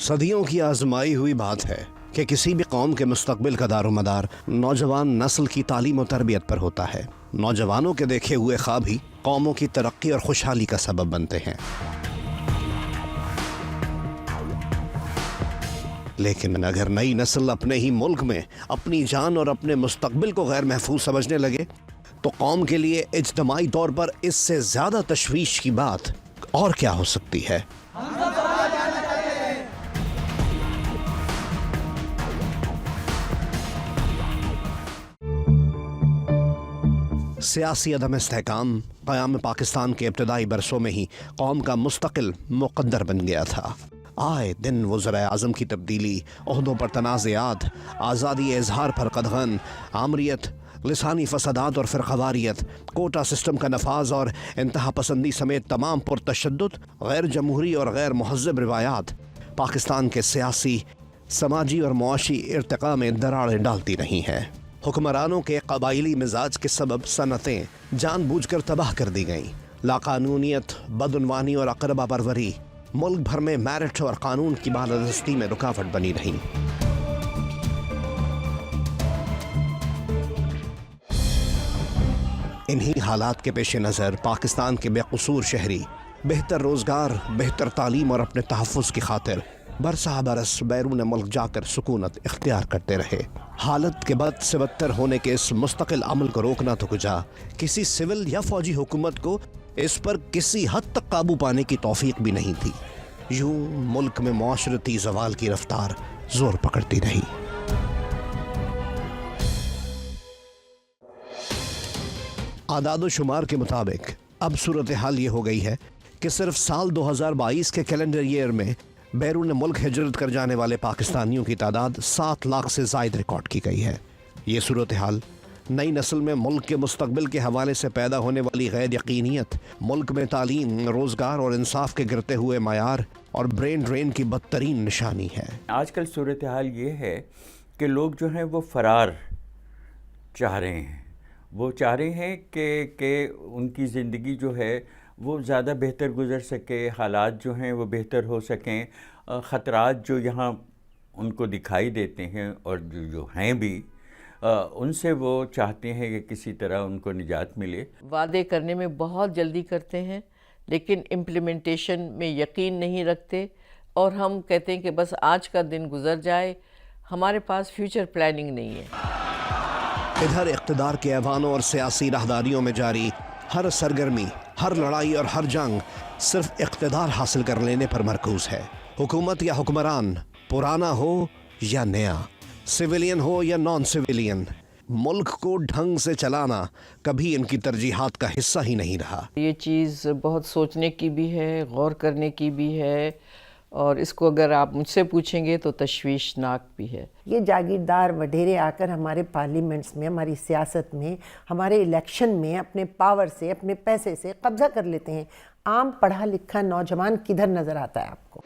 صدیوں کی آزمائی ہوئی بات ہے کہ کسی بھی قوم کے مستقبل کا دار و مدار نوجوان نسل کی تعلیم و تربیت پر ہوتا ہے۔ نوجوانوں کے دیکھے ہوئے خواب ہی قوموں کی ترقی اور خوشحالی کا سبب بنتے ہیں۔ لیکن اگر نئی نسل اپنے ہی ملک میں اپنی جان اور اپنے مستقبل کو غیر محفوظ سمجھنے لگے تو قوم کے لیے اجتماعی طور پر اس سے زیادہ تشویش کی بات اور کیا ہو سکتی ہے؟ سیاسی عدم استحکام قیام پاکستان کے ابتدائی برسوں میں ہی قوم کا مستقل مقدر بن گیا تھا۔ آئے دن وزرائے اعظم کی تبدیلی، عہدوں پر تنازعات، آزادی اظہار پر قدغن، آمریت، لسانی فسادات اور فرقواریت، کوٹا سسٹم کا نفاذ اور انتہا پسندی سمیت تمام پرتشدد، غیر جمہوری اور غیر مہذب روایات پاکستان کے سیاسی، سماجی اور معاشی ارتقاء میں دراڑیں ڈالتی رہی ہیں۔ حکمرانوں کے قبائلی مزاج کے سبب صنعتیں جان بوجھ کر تباہ کر دی گئیں۔ لاقانونیت، بدعنوانی اور اقربا پروری ملک بھر میں میرٹ اور قانون کی بالادستی میں رکاوٹ بنی رہیں۔ انہی حالات کے پیش نظر پاکستان کے بے قصور شہری بہتر روزگار، بہتر تعلیم اور اپنے تحفظ کی خاطر برسہ برس بیرون ملک جا کر سکونت اختیار کرتے رہے۔ حالت کے بد سے بدتر ہونے کے اس مستقل عمل کو روکنا تو کجا، کسی سول یا فوجی حکومت کو اس پر کسی حد تک قابو پانے کی توفیق بھی نہیں تھی۔ یوں ملک میں معاشرتی زوال کی رفتار زور پکڑتی رہی۔ اعداد و شمار کے مطابق اب صورتحال یہ ہو گئی ہے کہ صرف سال 2022 کے کیلنڈر ایئر میں بیرون ملک ہجرت کر جانے والے پاکستانیوں کی تعداد 7 لاکھ سے زائد ریکارڈ کی گئی ہے۔ یہ صورتحال نئی نسل میں ملک کے مستقبل کے حوالے سے پیدا ہونے والی غیر یقینیت، ملک میں تعلیم، روزگار اور انصاف کے گرتے ہوئے معیار اور برین ڈرین کی بدترین نشانی ہے۔ آج کل صورتحال یہ ہے کہ لوگ جو ہیں وہ فرار چاہ رہے ہیں۔ وہ چاہ رہے ہیں کہ ان کی زندگی جو ہے وہ زیادہ بہتر گزر سکے، حالات جو ہیں وہ بہتر ہو سکیں، خطرات جو یہاں ان کو دکھائی دیتے ہیں اور جو ہیں بھی ان سے وہ چاہتے ہیں کہ کسی طرح ان کو نجات ملے۔ وعدے کرنے میں بہت جلدی کرتے ہیں لیکن امپلیمنٹیشن میں یقین نہیں رکھتے، اور ہم کہتے ہیں کہ بس آج کا دن گزر جائے، ہمارے پاس فیوچر پلاننگ نہیں ہے۔ ادھر اقتدار کے ایوانوں اور سیاسی راہداریوں میں جاری ہر سرگرمی، ہر لڑائی اور ہر جنگ صرف اقتدار حاصل کر لینے پر مرکوز ہے۔ حکومت یا حکمران پرانا ہو یا نیا، سویلین ہو یا نان سویلین، ملک کو ڈھنگ سے چلانا کبھی ان کی ترجیحات کا حصہ ہی نہیں رہا۔ یہ چیز بہت سوچنے کی بھی ہے، غور کرنے کی بھی ہے، اور اس کو اگر آپ مجھ سے پوچھیں گے تو تشویشناک بھی ہے۔ یہ جاگیردار وڈیرے آ کر ہمارے پارلیمنٹس میں، ہماری سیاست میں، ہمارے الیکشن میں اپنے پاور سے، اپنے پیسے سے قبضہ کر لیتے ہیں۔ عام پڑھا لکھا نوجوان کدھر نظر آتا ہے آپ کو؟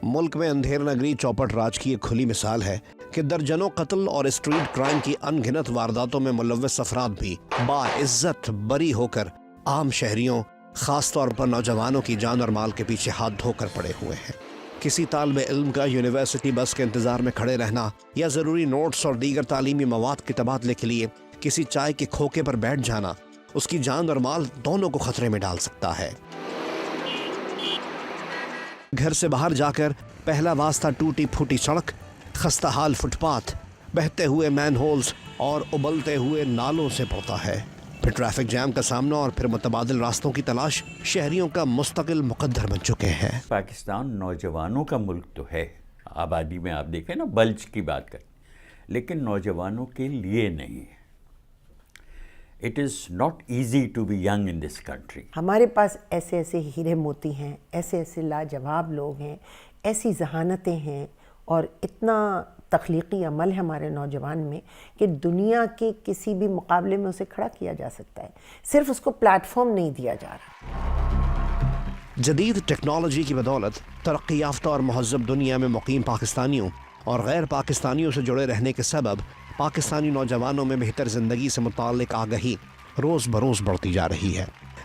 ملک میں اندھیر نگری چوپٹ راج کی ایک کھلی مثال ہے کہ درجنوں قتل اور اسٹریٹ کرائم کی ان گنت وارداتوں میں ملوث افراد بھی باعزت بری ہو کر عام شہریوں، خاص طور پر نوجوانوں کی جان اور مال کے پیچھے ہاتھ دھو کر پڑے ہوئے ہیں۔ کسی طالب علم کا یونیورسٹی بس کے انتظار میں کھڑے رہنا یا ضروری نوٹس اور دیگر تعلیمی مواد کے تبادلے کے لیے کسی چائے کے کھوکے پر بیٹھ جانا اس کی جان اور مال دونوں کو خطرے میں ڈال سکتا ہے۔ گھر سے باہر جا کر پہلا واسطہ ٹوٹی پھوٹی سڑک، خستہ حال فٹ پاتھ، بہتے ہوئے مین ہولز اور ابلتے ہوئے نالوں سے پڑتا ہے۔ پھر ٹریفک جام کا سامنا اور پھر متبادل راستوں کی تلاش شہریوں کا مستقل مقدر بن چکے ہیں۔ پاکستان نوجوانوں کا ملک تو ہے، آبادی میں آپ دیکھیں نا، بلج کی بات کریں، لیکن نوجوانوں کے لیے نہیں ہے۔ It is not easy to be young in this country۔ ہمارے پاس ایسے ایسے ہیرے موتی ہیں، ایسے ایسے لاجواب لوگ ہیں، ایسی ذہانتیں ہیں، اور اتنا تخلیقی عمل ہے ہمارے نوجوان میں کہ دنیا کے کسی بھی مقابلے میں اسے کھڑا کیا جا سکتا ہے، صرف اس کو پلیٹ فارم نہیں دیا جا رہا۔ جدید ٹیکنالوجی کی بدولت ترقی یافتہ اور مہذب دنیا میں مقیم پاکستانیوں اور غیر پاکستانیوں سے جڑے رہنے کے سبب پاکستانی نوجوانوں میں بہتر زندگی سے متعلق آگہی روز بروز بڑھتی جا رہی ہے۔